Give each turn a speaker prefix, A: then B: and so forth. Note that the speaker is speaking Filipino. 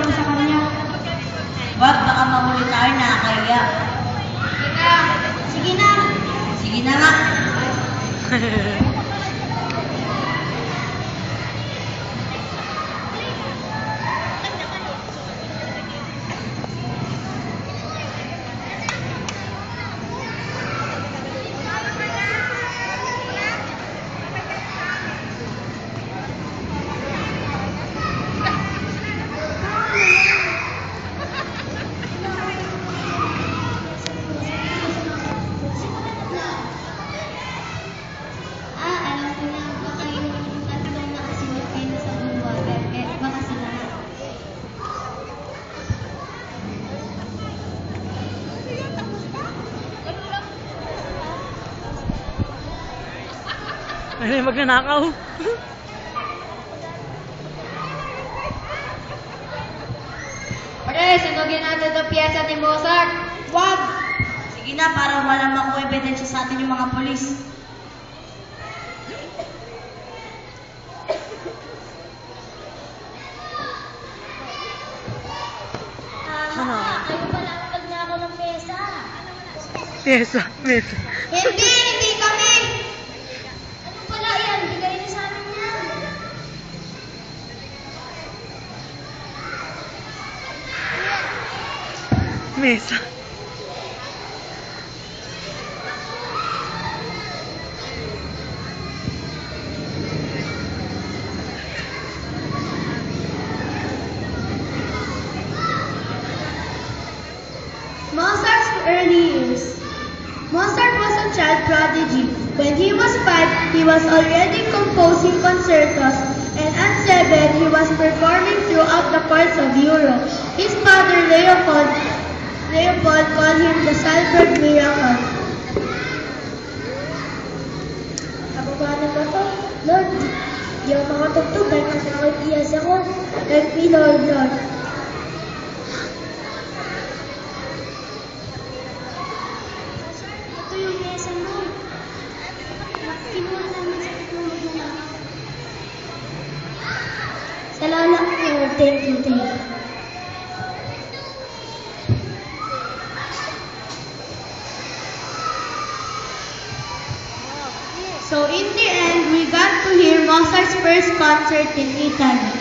A: mo sa kanya.
B: Wag, baka mahuli tayo, nakakahiya.
A: Sige na.
B: Sige na nga.
A: Alam ko na. Baka yung tatlong nakasunod kayo sa buong water. Kaya baka sila.
C: Ano yung magnanakaw?
A: Pre, sunugin natin itong piyesa ni Mozart. Wag!
B: Sige na, para wala makuha ebidensya sa atin yung mga polis.
C: Ano?
A: Kayo pala ang nagnakaw ng piyesa.
C: Piyesa.
A: Hindi kami! Ano pala yan? Bigay niyo sa amin yan.
C: Mesa.
A: Mozart's early years. Mozart was a child prodigy. When he was 5, he was already composing concertos, and at 7, he was performing throughout the parts of Europe. His father, Leopold, called him the Salzburg Miracle. Kababa na ba to? Lord, di ako makatugtog dahil nasa nakipiyas ako. Help me, Lord. Ito yung mesa mo. Kinuha namin sa tutulog mo. Salamat po. Thank you. So in the end, we got to hear Mozart's first concert in Italy.